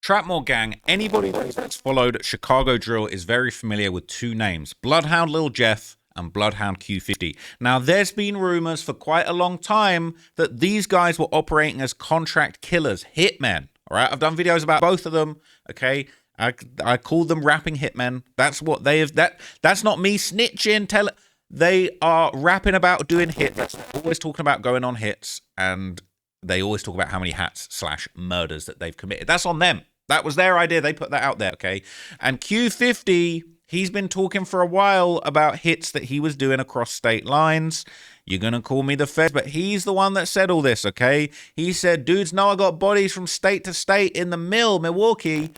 Trapmore gang, anybody that's followed Chicago drill is very familiar with two names, Bloodhound Lil Jeff and Bloodhound Q50. Now, there's been rumors for quite a long time that these guys were operating as contract killers, hitmen. All right, I've done videos about both of them. Okay, I call them rapping hitmen. That's what they have. That's not me snitching. They are rapping about doing hits. They're always talking about going on hits, and they always talk about how many hats/murders that they've committed. That's on them. That was their idea. They put that out there, okay? And Q50, he's been talking for a while about hits that he was doing across state lines. You're going to call me the Feds, but he's the one that said all this, okay? He said, dudes know I got bodies from state to state in the mill, Milwaukee.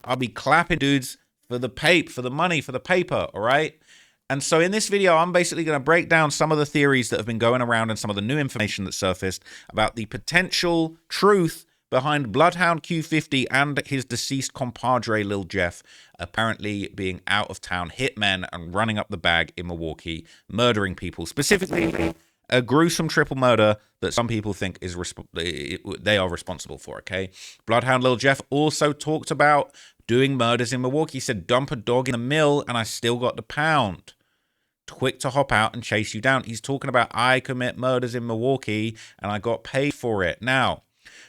I'll be clapping dudes for the money, for the paper, all right? And so in this video, I'm basically going to break down some of the theories that have been going around and some of the new information that surfaced about the potential truth behind Bloodhound Q50 and his deceased compadre Lil Jeff apparently being out-of-town hitmen and running up the bag in Milwaukee, murdering people, specifically a gruesome triple murder that some people think is they are responsible for, okay? Bloodhound Lil Jeff also talked about doing murders in Milwaukee. He said, dump a dog in the mill and I still got the pound. Quick to hop out and chase you down. He's talking about, I commit murders in Milwaukee and I got paid for it. Now,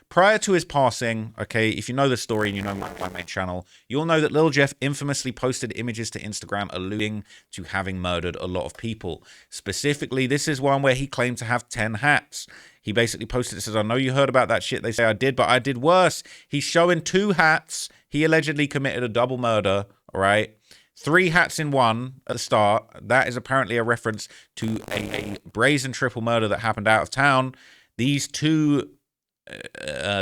prior to his passing, okay, if you know the story and you know my main channel, you'll know that Lil Jeff infamously posted images to Instagram alluding to having murdered a lot of people. Specifically, this is one where he claimed to have 10 hats. He basically posted it, says, I know you heard about that shit. They say I did, but I did worse. He's showing 2 hats. He allegedly committed a double murder, all right? 3 hats in one at the start. That is apparently a reference to a brazen triple murder that happened out of town. These 2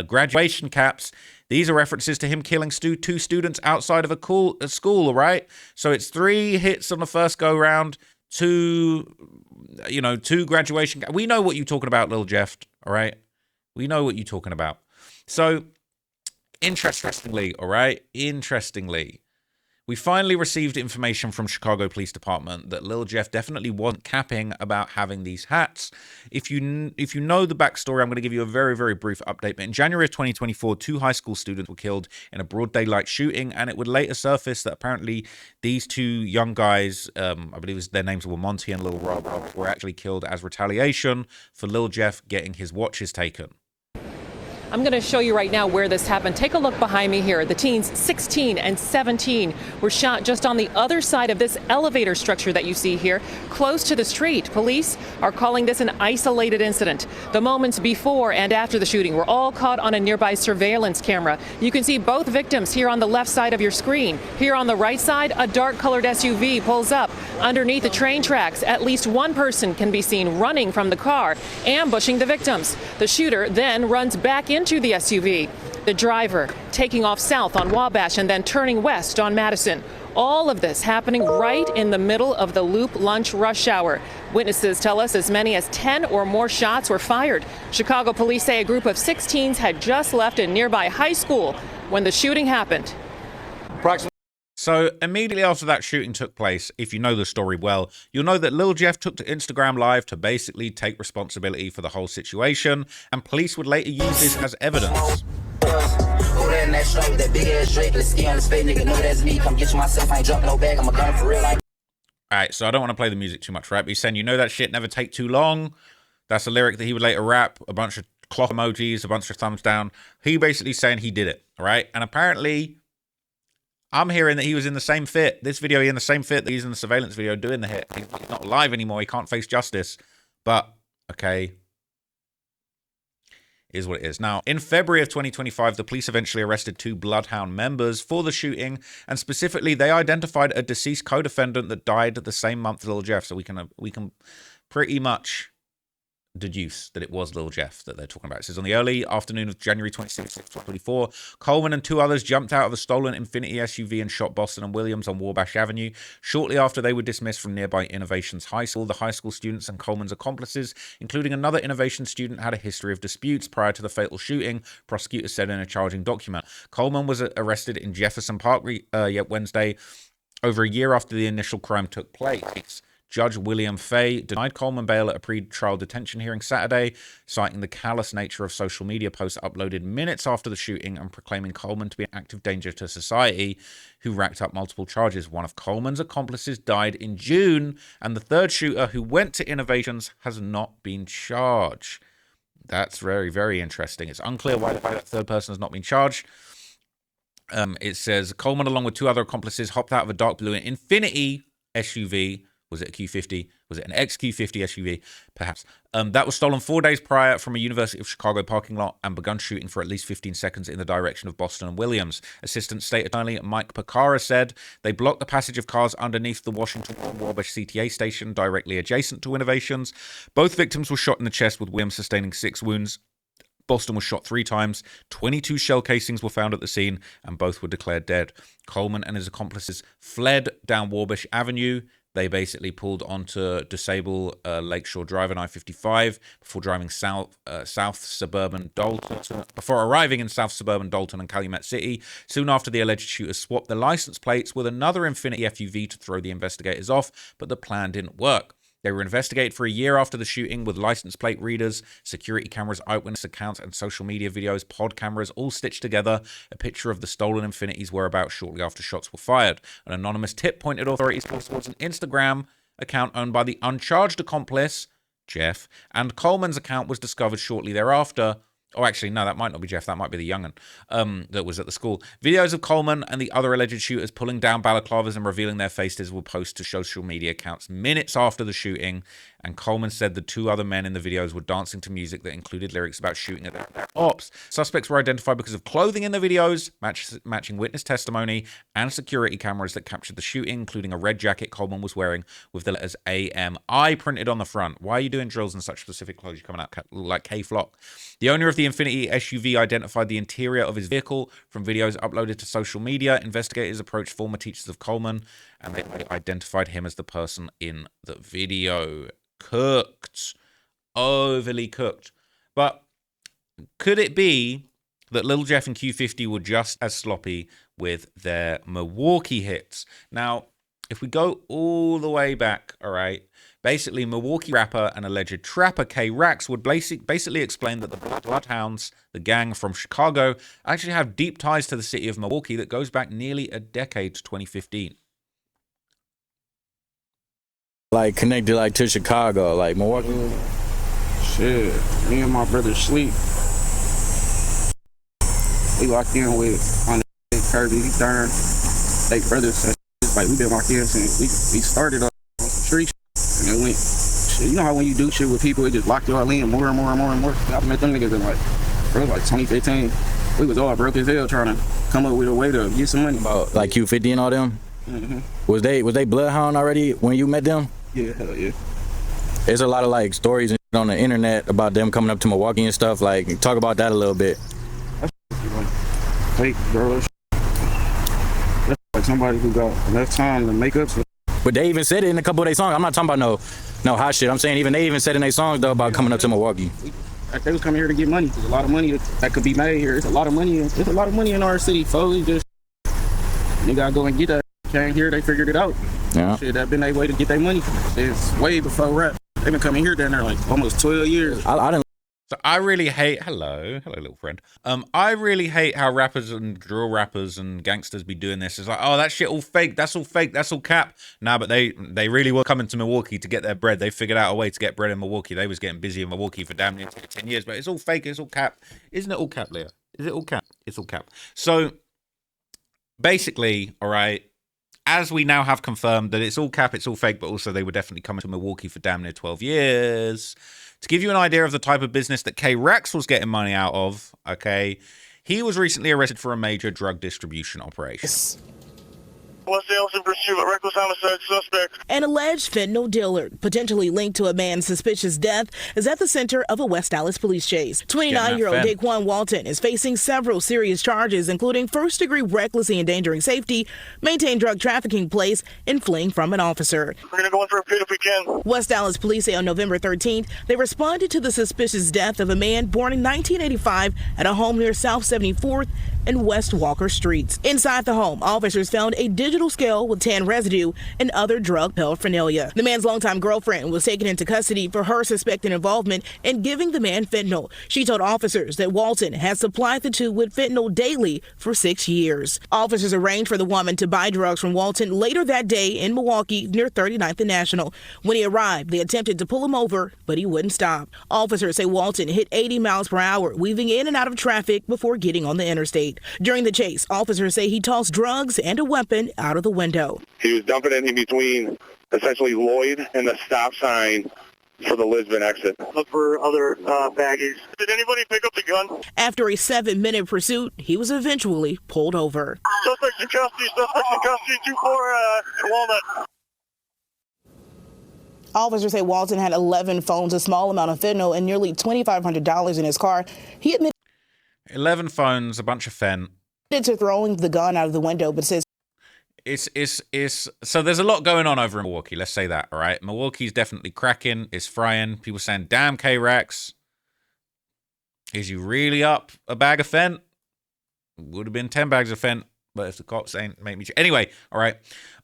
graduation caps, these are references to him killing 2 students outside of a school, all right? So it's 3 hits on the first go round, 2 graduation caps. We know what you're talking about, Lil Jeff, all right? We know what you're talking about. So interestingly, all right, we finally received information from Chicago Police Department that Lil Jeff definitely wasn't capping about having these hats. If you know the backstory, I'm going to give you a very, very brief update. But in January of 2024, 2 high school students were killed in a broad daylight shooting, and it would later surface that apparently these 2 young guys, I believe their names were Monty and Lil Rob, were actually killed as retaliation for Lil Jeff getting his watches taken. I'm going to show you right now where this happened. Take a look behind me here. The teens 16 and 17 were shot just on the other side of this elevator structure that you see here, close to the street. Police are calling this an isolated incident. The moments before and after the shooting were all caught on a nearby surveillance camera. You can see both victims here on the left side of your screen. Here on the right side, a dark-colored SUV pulls up. Underneath the train tracks, at least one person can be seen running from the car, ambushing the victims. The shooter then runs back into the SUV. The driver taking off south on Wabash and then turning west on Madison. All of this happening right in the middle of the Loop lunch rush hour. Witnesses tell us as many as 10 or more shots were fired. Chicago police say a group of 16s had just left a nearby high school when the shooting happened. So immediately after that shooting took place, if you know the story well, you'll know that Lil Jeff took to Instagram Live to basically take responsibility for the whole situation, and police would later use this as evidence. Alright, so I don't want to play the music too much, right? But he's saying, you know that shit never take too long. That's a lyric that he would later rap, a bunch of clock emojis, a bunch of thumbs down. He basically saying he did it, all right? And apparently, I'm hearing that he was in the same fit. This video, he in the same fit that he's in the surveillance video doing the hit. He's not alive anymore. He can't face justice. But, okay, is what it is. Now, in February of 2025, the police eventually arrested 2 Bloodhound members for the shooting. And specifically, they identified a deceased co-defendant that died the same month as Lil Jeff. So we can pretty much deduce that it was Lil Jeff that they're talking about. It says on the early afternoon of January 26, 2024, Coleman and 2 others jumped out of a stolen Infiniti SUV and shot Boston and Williams on Wabash Avenue. Shortly after they were dismissed from nearby Innovations High School, the high school students and Coleman's accomplices, including another Innovation student, had a history of disputes prior to the fatal shooting, prosecutors said in a charging document. Coleman was arrested in Jefferson Park Wednesday, over a year after the initial crime took place. Judge William Fay denied Coleman bail at a pre-trial detention hearing Saturday, citing the callous nature of social media posts uploaded minutes after the shooting and proclaiming Coleman to be an active danger to society, who racked up multiple charges. One of Coleman's accomplices died in June, and the third shooter, who went to Innovations, has not been charged. That's very, very interesting. It's unclear why that third person has not been charged. It says Coleman, along with two other accomplices, hopped out of a dark blue Infiniti SUV. Was it a Q50? Was it an XQ50 SUV? Perhaps. That was stolen 4 days prior from a University of Chicago parking lot and begun shooting for at least 15 seconds in the direction of Boston and Williams. Assistant State Attorney Mike Picara said they blocked the passage of cars underneath the Washington Wabash CTA station directly adjacent to Innovations. Both victims were shot in the chest, with Williams sustaining 6 wounds. Boston was shot 3 times. 22 shell casings were found at the scene, and both were declared dead. Coleman and his accomplices fled down Wabash Avenue. They basically pulled onto Disable Lakeshore Drive and I-55 before driving south suburban Dalton. Before arriving in south suburban Dalton and Calumet City. Soon after, the alleged shooters swapped the license plates with another Infiniti FUV to throw the investigators off, but the plan didn't work. They were investigated for a year after the shooting, with license plate readers, security cameras, eyewitness accounts, and social media videos, pod cameras, all stitched together. A picture of the stolen Infinitis whereabouts shortly after shots were fired. An anonymous tip pointed authorities towards an Instagram account owned by the uncharged accomplice, Jeff, and Coleman's account was discovered shortly thereafter. Oh, actually, no, that might not be Jeff. That might be the young'un that was at the school. Videos of Coleman and the other alleged shooters pulling down balaclavas and revealing their faces were posted to social media accounts minutes after the shooting. And Coleman said the 2 other men in the videos were dancing to music that included lyrics about shooting at their ops. Suspects were identified because of clothing in the videos, matching witness testimony, and security cameras that captured the shooting, including a red jacket Coleman was wearing with the letters AMI printed on the front. Why are you doing drills in such specific clothes? You're coming out like K-Flock. The owner of the Infiniti SUV identified the interior of his vehicle from videos uploaded to social media. Investigators approached former teachers of Coleman, and they identified him as the person in the video. Cooked. Overly cooked. But could it be that Lil Jeff and Q50 were just as sloppy with their Milwaukee hits? Now, if we go all the way back, all right, basically Milwaukee rapper and alleged trapper K-Rax would basically explain that the Bloodhounds, the gang from Chicago, actually have deep ties to the city of Milwaukee that goes back nearly a decade to 2015. Like connected like to Chicago, like Milwaukee. Shit, me and my brother Sleep. We locked in with on the Kirby, Dern. They brothers said like we been locked in since we started up on some street shit, and it went. Shit, you know how when you do shit with people, it just locked you all in more and more and more and more. I met them niggas in like 2015. We was all broke as hell trying to come up with a way to get some money. About like Q50 and all them. Mm-hmm. Was they Bloodhound already when you met them? Yeah, hell yeah. There's a lot of like stories on the internet about them coming up to Milwaukee and stuff. Like, talk about that a little bit. That's like fake, bro. That's like somebody who got enough time to make up. But they even said it in a couple of their songs. I'm not talking about no hot shit. I'm saying they even said in their songs though about coming up to Milwaukee. Like they was coming here to get money. There's a lot of money that could be made here. There's a lot of money. There's a lot of money in our city, folks. Just you gotta go and get that. Came here, they figured it out. Yeah. Shit, that been their way to get their money. It's way before rap. They've been coming here down there like almost 12 years. I didn't. So I really hate, hello little friend. I really hate how rappers and drill rappers and gangsters be doing this. It's like, oh, that shit all fake. That's all fake. That's all cap. Nah, but they really were coming to Milwaukee to get their bread. They figured out a way to get bread in Milwaukee. They was getting busy in Milwaukee for damn near 10 years, but it's all fake. It's all cap. Isn't it all cap, Leah? Is it all cap? It's all cap. So basically, all right, as we now have confirmed that it's all cap, it's all fake, but also they were definitely coming to Milwaukee for damn near 12 years. To give you an idea of the type of business that K-Rax was getting money out of, okay, he was recently arrested for a major drug distribution operation. Los Angeles in pursuit of a reckless homicide suspect. An alleged fentanyl dealer, potentially linked to a man's suspicious death, is at the center of a West Dallas police chase. 29-year-old Daquan Walton is facing several serious charges, including first-degree recklessly endangering safety, maintained drug trafficking place, and fleeing from an officer. We're going to go in for a pit if we can. West Dallas police say on November 13th, they responded to the suspicious death of a man born in 1985 at a home near South 74th and West Walker streets. Inside the home, officers found a digital scale with tan residue and other drug paraphernalia. The man's longtime girlfriend was taken into custody for her suspected involvement in giving the man fentanyl. She told officers that Walton had supplied the two with fentanyl daily for 6 years. Officers arranged for the woman to buy drugs from Walton later that day in Milwaukee near 39th and National. When he arrived, they attempted to pull him over, but he wouldn't stop. Officers say Walton hit 80 miles per hour, weaving in and out of traffic before getting on the interstate. During the chase, officers say he tossed drugs and a weapon out of the window. He was dumping it in between essentially Lloyd and the stop sign for the Lisbon exit. Look for other baggage. Did anybody pick up the gun? After a 7-minute pursuit, he was eventually pulled over. Suspects in custody, 24 Walnut. Officers say Walton had 11 phones, a small amount of fentanyl, and nearly $2,500 in his car. He admitted 11 phones, a bunch of fent. to throwing the gun out of the window, but says so there's a lot going on over in Milwaukee. Let's say that, all right? Milwaukee's definitely cracking. It's frying. People saying, damn, K-Rax. Is you really up a bag of fent? Would have been 10 bags of fent, but if the cops ain't make me... Anyway, all right.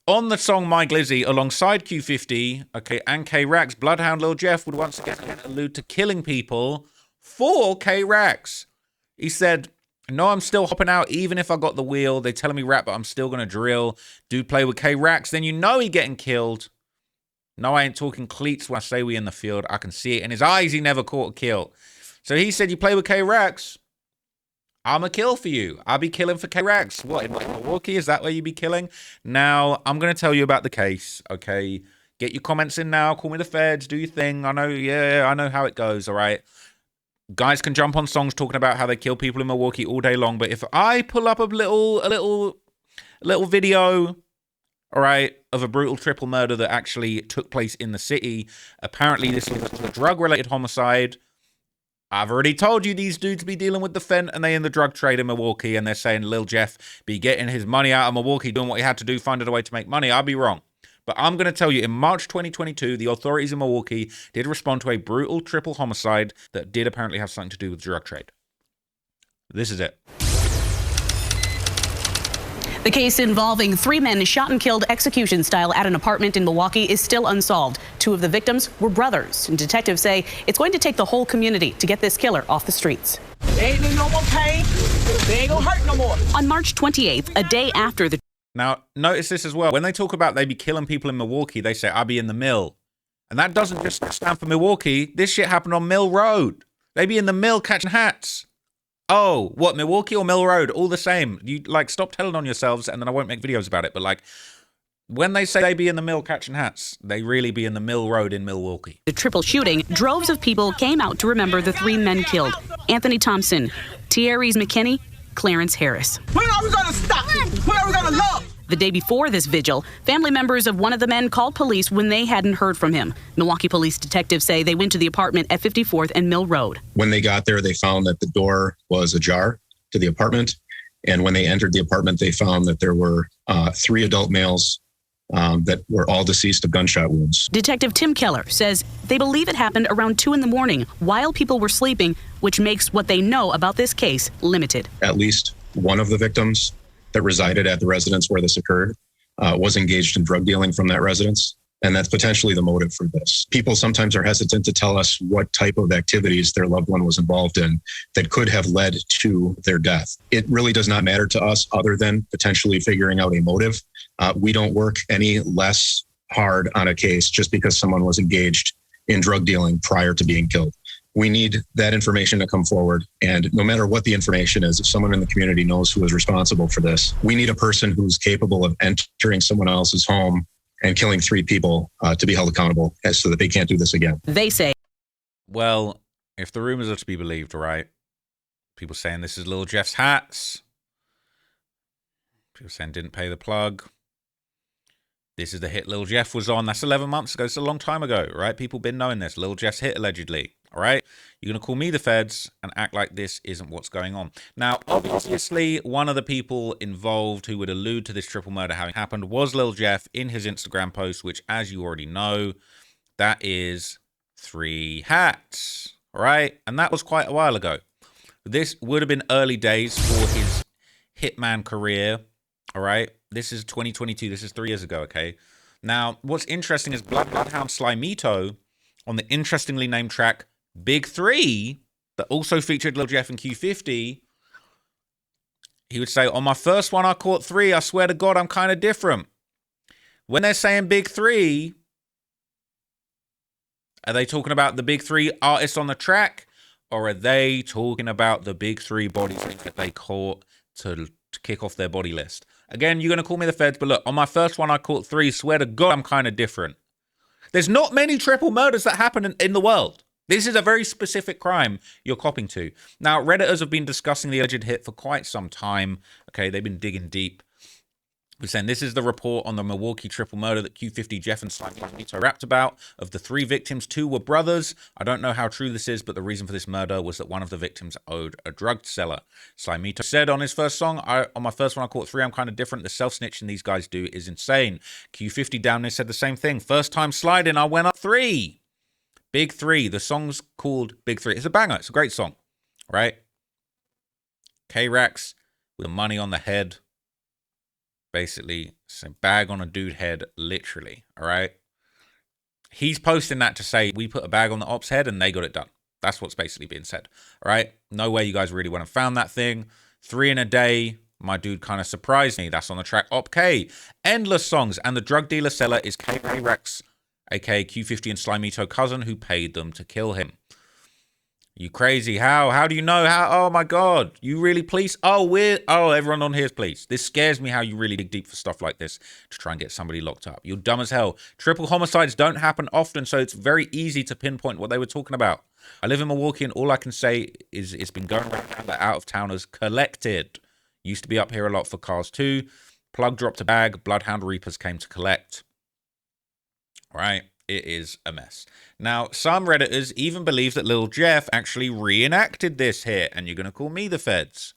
On the song My Glizzy, alongside Q50, okay, and K-Rax, Bloodhound Lil Jeff would once again allude to killing people for K-Rax. He said, no, I'm still hopping out, even if I got the wheel. They telling me rap, but I'm still going to drill. Dude play with K-Rax, then you know he getting killed. No, I ain't talking cleats when I say we in the field. I can see it in his eyes. He never caught a kill. So he said, you play with K-Rax, I'm a kill for you. I'll be killing for K-Rax. What, in Milwaukee? Is that where you be killing? Now, I'm going to tell you about the case, okay? Get your comments in now. Call me the feds. Do your thing. I know, I know how it goes, all right? Guys can jump on songs talking about how they kill people in Milwaukee all day long, but if I pull up a little video, all right, of a brutal triple murder that actually took place in the city, apparently this was a drug-related homicide. I've already told you these dudes be dealing with the fent and they in the drug trade in Milwaukee, and they're saying Lil Jeff be getting his money out of Milwaukee, doing what he had to do, finding a way to make money. I'll be wrong. But I'm going to tell you, in March 2022, the authorities in Milwaukee did respond to a brutal triple homicide that did apparently have something to do with the drug trade. This is it. The case involving 3 men shot and killed execution style at an apartment in Milwaukee is still unsolved. 2 of the victims were brothers, and detectives say it's going to take the whole community to get this killer off the streets. They ain't no more pain. They ain't gonna hurt no more. On March 28th, a day after the... Now, notice this as well. When they talk about they be killing people in Milwaukee, they say, I'll be in the mill. And that doesn't just stand for Milwaukee. This shit happened on Mill Road. They be in the mill catching hats. Oh, what, Milwaukee or Mill Road? All the same. You, like, stop telling on yourselves, and then I won't make videos about it. But, like, when they say they be in the mill catching hats, they really be in the Mill Road in Milwaukee. The triple shooting, droves of people came out to remember the 3 men killed. Anthony Thompson, Tyrese McKinney, Clarence Harris. When are we gonna stop? When are we gonna love? The day before this vigil, family members of one of the men called police when they hadn't heard from him. Milwaukee police detectives say they went to the apartment at 54th and Mill Road. When they got there, they found that the door was ajar to the apartment. And when they entered the apartment, they found that there were 3 adult males that were all deceased of gunshot wounds. Detective Tim Keller says they believe it happened around 2 in the morning while people were sleeping, which makes what they know about this case limited. At least one of the victims that resided at the residence where this occurred was engaged in drug dealing from that residence. And that's potentially the motive for this. People sometimes are hesitant to tell us what type of activities their loved one was involved in that could have led to their death. It really does not matter to us other than potentially figuring out a motive. We don't work any less hard on a case just because someone was engaged in drug dealing prior to being killed. We need that information to come forward. And no matter what the information is, if someone in the community knows who is responsible for this, we need a person who's capable of entering someone else's home and killing 3 people to be held accountable so that they can't do this again. They say, well, if the rumors are to be believed, right? People saying this is Lil Jeff's hats. People saying didn't pay the plug. This is the hit Lil Jeff was on. That's 11 months ago. It's a long time ago, right? People been knowing this. Lil Jeff's hit, allegedly. All right? You're going to call me the feds and act like this isn't what's going on. Now, obviously, one of the people involved who would allude to this triple murder having happened was Lil Jeff in his Instagram post, which, as you already know, that is 3 hats. All right? And that was quite a while ago. This would have been early days for his hitman career. All right. This is 2022. This is 3 years ago. Okay. Now, what's interesting is Bloodhound Slimito on the interestingly named track Big 3 that also featured Lil Jeff and Q50. He would say, on my first one, I caught 3. I swear to God, I'm kind of different. When they're saying Big 3, are they talking about the Big 3 artists on the track? Or are they talking about the Big 3 bodies that they caught to kick off their body list? Again, you're going to call me the feds, but look, on my first one, I caught 3. Swear to God, I'm kind of different. There's not many triple murders that happen in the world. This is a very specific crime you're copping to. Now, Redditors have been discussing the alleged hit for quite some time. Okay, they've been digging deep. We're saying this is the report on the Milwaukee triple murder that Q50, Jeff, and Slimito rapped about. Of the 3 victims, 2 were brothers. I don't know how true this is, but the reason for this murder was that one of the victims owed a drug seller. Slimito said on his first song, on my first one I caught 3, I'm kind of different. The self-snitching these guys do is insane. Q50 down there said the same thing. First time sliding, I went up 3. Big 3. The song's called Big 3. It's a banger. It's a great song, right? K-Rax with the money on the head. Basically, it's a bag on a dude head, literally, all right? He's posting that to say, we put a bag on the op's head and they got it done. That's what's basically being said, all right? No way you guys really went and found that thing. 3 in a day, my dude kind of surprised me. That's on the track Op K. Endless songs, and the drug dealer seller is K-Rax, aka Q50 and Slimito cousin, who paid them to kill him. You crazy? How do you know? How? Oh my God! You really police? Oh, everyone on here is police. This scares me. How you really dig deep for stuff like this to try and get somebody locked up. You're dumb as hell. Triple homicides don't happen often, so it's very easy to pinpoint what they were talking about. I live in Milwaukee, and all I can say is it's been going around that out of towners collected. Used to be up here a lot for cars too. Plug dropped a bag. Bloodhound Reapers came to collect. All right. It is a mess. Now, some Redditors even believe that Lil Jeff actually reenacted this hit, and you're going to call me the feds.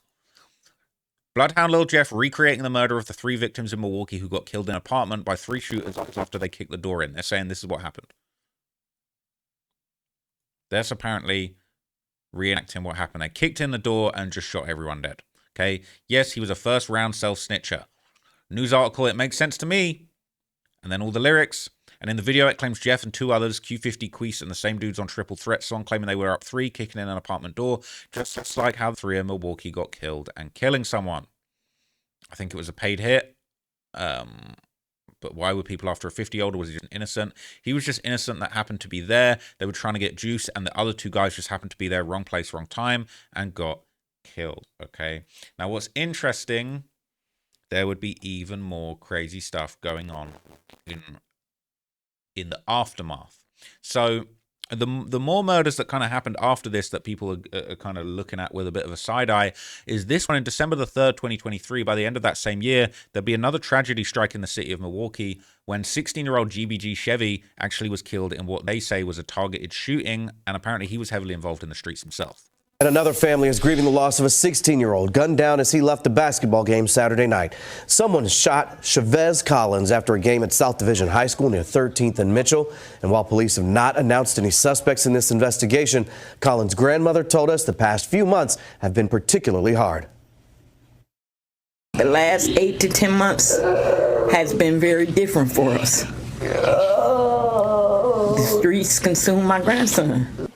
Bloodhound Lil Jeff recreating the murder of the 3 victims in Milwaukee who got killed in an apartment by 3 shooters after they kicked the door in. They're saying this is what happened. That's apparently reenacting what happened. They kicked in the door and just shot everyone dead. Okay? Yes, he was a first-round self-snitcher. News article, it makes sense to me. And then all the lyrics. And in the video, it claims Jeff and 2 others, Q50, Queese, and the same dudes on Triple Threat song, claiming they were up 3, kicking in an apartment door, just like how the 3 in Milwaukee got killed and killing someone. I think it was a paid hit. But why were people after a 50-year-old? Was he just innocent? He was just innocent that happened to be there. They were trying to get juice, and the other 2 guys just happened to be there, wrong place, wrong time, and got killed. Okay. Now, what's interesting, there would be even more crazy stuff going on in the aftermath. So the more murders that kind of happened after this that people are kind of looking at with a bit of a side eye is this one in December the 3rd, 2023. By the end of that same year, there'll be another tragedy striking the city of Milwaukee when 16-year-old GBG Chevy actually was killed in what they say was a targeted shooting, and apparently he was heavily involved in the streets himself. And another family is grieving the loss of a 16-year-old gunned down as he left the basketball game Saturday night. Someone shot Chavez Collins after a game at South Division High School near 13th and Mitchell. And while police have not announced any suspects in this investigation, Collins' grandmother told us the past few months have been particularly hard. The last 8 to 10 months has been very different for us. The streets consume my grandson.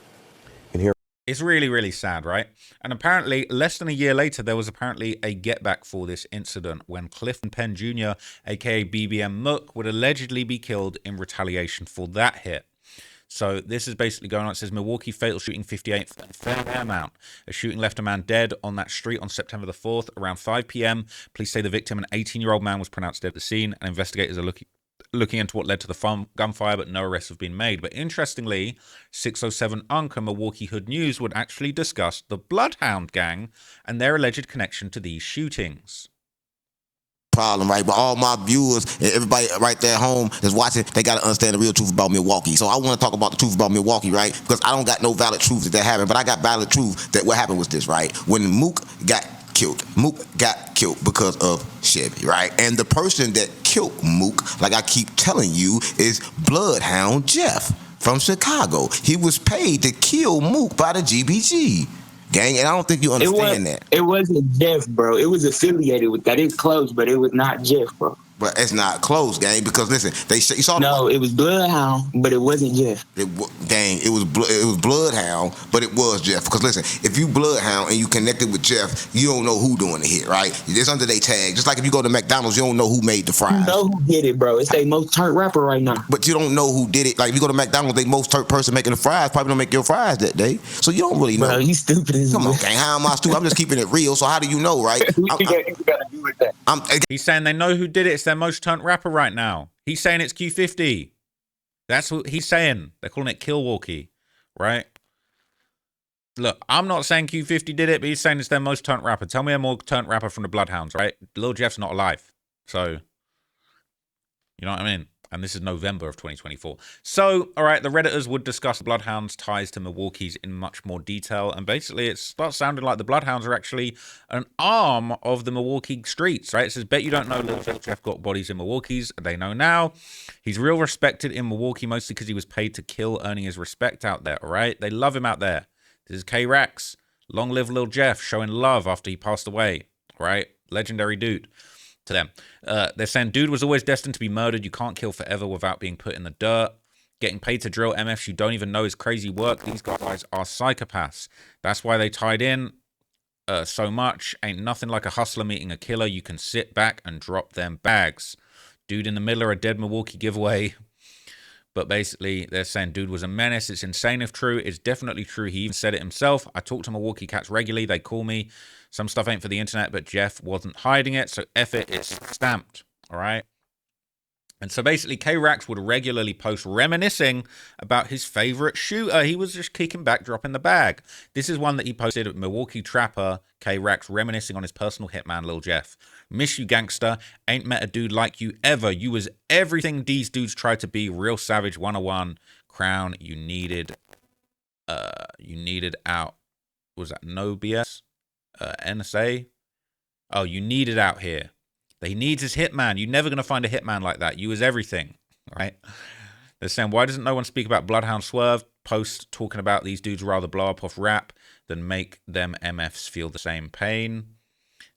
It's really, really sad, right? And apparently, less than a year later, there was apparently a get back for this incident when Clifton Penn Jr., aka BBM Mook, would allegedly be killed in retaliation for that hit. So this is basically going on. It says Milwaukee fatal shooting 58th and Fairmount. A shooting left a man dead on that street on September the 4th around 5 p.m. Police say the victim, an 18-year-old man, was pronounced dead at the scene, and investigators are looking into what led to the gunfire, but no arrests have been made. But interestingly, 607 Unc and Milwaukee Hood News would actually discuss the Bloodhound Gang and their alleged connection to these shootings. Problem, right? But all my viewers and everybody right there at home that's watching, they got to understand the real truth about Milwaukee. So I want to talk about the truth about Milwaukee, right? Because I don't got no valid truth that happened, but I got valid truth that what happened was this, right? When Mook got killed because of Chevy, right? And the person that killed Mook, like I keep telling you, is Bloodhound Jeff from Chicago. He was paid to kill Mook by the GBG gang, and I don't think you understand that. It wasn't Jeff, bro. It was affiliated with that. It's close, but it was not Jeff, bro. But it's not close, gang, because listen, you saw. No, it was Bloodhound, but it wasn't Jeff. It was Bloodhound, but it was Jeff. Because listen, if you Bloodhound and you connected with Jeff, you don't know who doing the hit, right? It's under their tag. Just like if you go to McDonald's, you don't know who made the fries. You know who did it, bro. It's their most turned rapper right now. But you don't know who did it. Like if you go to McDonald's, they most turned person making the fries probably don't make your fries that day. So you don't really know. Bro, you stupid as Come on, gang. How am I stupid? I'm just keeping it real. So how do you know, right? He's saying they know who did it. It's their most turned rapper right now. He's saying it's Q50. That's what he's saying. They're calling it Killwalkie, right? Look, I'm not saying Q50 did it, but he's saying it's their most turned rapper. Tell me a more turned rapper from the Bloodhounds, right? Lil Jeff's not alive. So, you know what I mean? And this is November of 2024. So, all right, the Redditors would discuss Bloodhounds' ties to Milwaukee's in much more detail. And basically, it starts sounding like the Bloodhounds are actually an arm of the Milwaukee streets, right? It says, bet you don't know Lil Jeff got bodies in Milwaukee's. They know now. He's real respected in Milwaukee, mostly because he was paid to kill, earning his respect out there, all right? They love him out there. This is K-Rax. Long live Lil Jeff, showing love after he passed away, right? Legendary dude. To them. They're saying, dude was always destined to be murdered. You can't kill forever without being put in the dirt. Getting paid to drill MFs you don't even know is crazy work. These guys are psychopaths. That's why they tied in so much. Ain't nothing like a hustler meeting a killer. You can sit back and drop them bags. Dude in the middle of a dead Milwaukee giveaway. But basically, they're saying dude was a menace. It's insane if true. It's definitely true. He even said it himself. I talk to Milwaukee cats regularly. They call me. Some stuff ain't for the internet, but Jeff wasn't hiding it. So F it, it's stamped. All right. And so basically, K-Rax would regularly post reminiscing about his favorite shooter. He was just kicking back, dropping the bag. This is one that he posted at Milwaukee Trapper, K-Rax, reminiscing on his personal hitman, Lil Jeff. Miss you, gangster. Ain't met a dude like you ever. You was everything these dudes tried to be. Real Savage 101. Crown, you needed out. Was that No BS? NSA? Oh, you need it out here. He needs his hitman. You're never going to find a hitman like that. You is everything, right? They're saying, why doesn't no one speak about Bloodhound Swerve? Post talking about these dudes rather blow up off rap than make them MFs feel the same pain.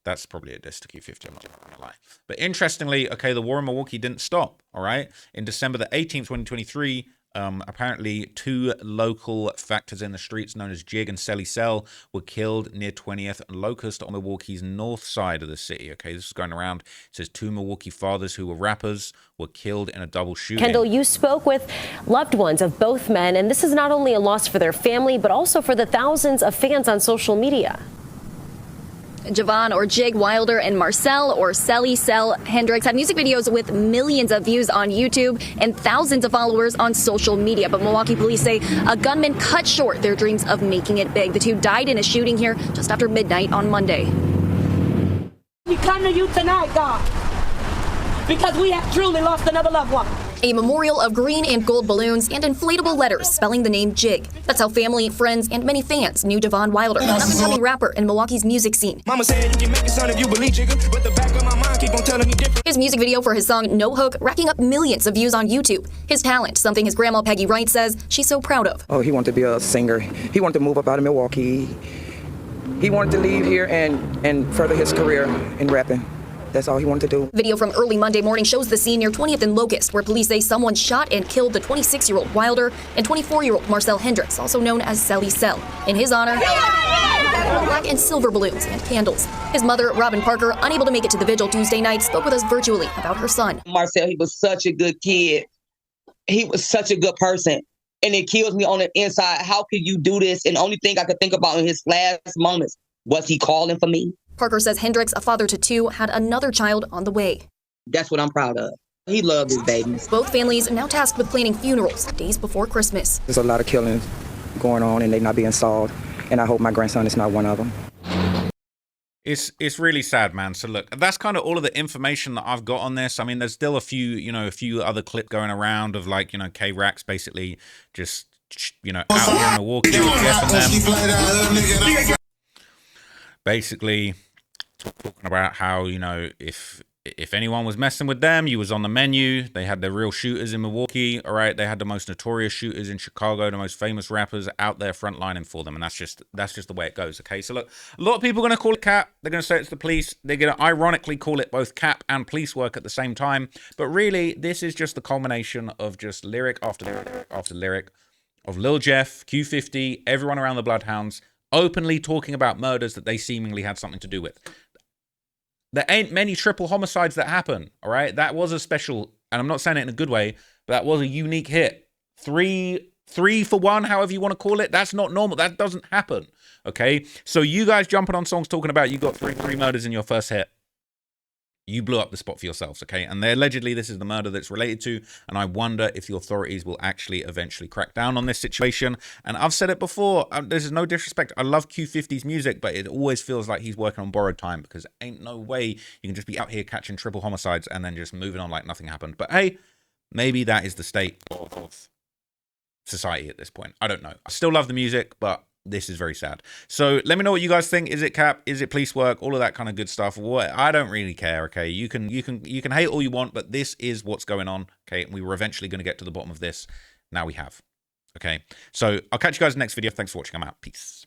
That's probably a diss to Q50, I'm not going to lie. But interestingly, okay, the war in Milwaukee didn't stop, all right? In December the 18th, 2023, apparently 2 local factors in the streets known as Jig and Selly Cell were killed near 20th and Locust on Milwaukee's north side of the city. Okay, this is going around. It says 2 Milwaukee fathers who were rappers were killed in a double shooting. Kendall, you spoke with loved ones of both men, and this is not only a loss for their family, but also for the thousands of fans on social media. Javon or Jig Wilder and Marcel or Selly Cell Hendrix have music videos with millions of views on YouTube and thousands of followers on social media. But Milwaukee police say a gunman cut short their dreams of making it big. The 2 died in a shooting here just after midnight on Monday. We come to you tonight, God, because we have truly lost another loved one. A memorial of green and gold balloons and inflatable letters spelling the name Jig. That's how family, friends, and many fans knew Javon Wilder, an up-and-coming rapper in Milwaukee's music scene. Mama said you can make it son if you believe, Jigga, but the back of my mind keep on telling me different. His music video for his song No Hook racking up millions of views on YouTube. His talent, something his grandma Peggy Wright says she's so proud of. Oh, he wanted to be a singer. He wanted to move up out of Milwaukee. He wanted to leave here and further his career in rapping. That's all he wanted to do. Video from early Monday morning shows the scene near 20th and Locust, where police say someone shot and killed the 26-year-old Wilder and 24-year-old Marcel Hendrix, also known as Selly Cell. In his honor, black and silver balloons and candles. His mother, Robin Parker, unable to make it to the vigil Tuesday night, spoke with us virtually about her son. Marcel, he was such a good kid. He was such a good person. And it kills me on the inside. How could you do this? And the only thing I could think about in his last moments was he calling for me. Parker says Hendrix, a father to 2, had another child on the way. That's what I'm proud of. He loved his babies. Both families now tasked with planning funerals days before Christmas. There's a lot of killings going on and they're not being solved. And I hope my grandson is not one of them. It's really sad, man. So look, that's kind of all of the information that I've got on this. I mean, there's still a few other clips going around of like, K-Rax basically just, out here in Milwaukee with Jeff and them. Basically talking about how, if if anyone was messing with them, you was on the menu. They had the real shooters in Milwaukee, all right? They had the most notorious shooters in Chicago, the most famous rappers out there frontlining for them, and that's just the way it goes, okay? So look, a lot of people are going to call it cap. They're going to say it's the police. They're going to ironically call it both cap and police work at the same time, but really, this is just the culmination of just lyric after lyric after lyric of Lil Jeff, Q50, everyone around the Bloodhounds, openly talking about murders that they seemingly had something to do with. There ain't many triple homicides that happen, all right? That was a special, and I'm not saying it in a good way, but that was a unique hit. Three for one, however you want to call it. That's not normal. That doesn't happen, okay? So you guys jumping on songs talking about you got three murders in your first hit. You blew up the spot for yourselves, okay? And allegedly this is the murder that's related to, and I wonder if the authorities will actually eventually crack down on this situation. And I've said it before, this is no disrespect. I love Q50's music, but it always feels like he's working on borrowed time, because ain't no way you can just be out here catching triple homicides and then just moving on like nothing happened. But hey, maybe that is the state of society at this point. I don't know. I still love the music, but this is very sad. So let me know what you guys think. Is it cap? Is it police work? All of that kind of good stuff. I don't really care, okay? You can hate all you want, but this is what's going on, okay? We were eventually going to get to the bottom of this. Now we have, okay? So I'll catch you guys in the next video. Thanks for watching. I'm out. Peace.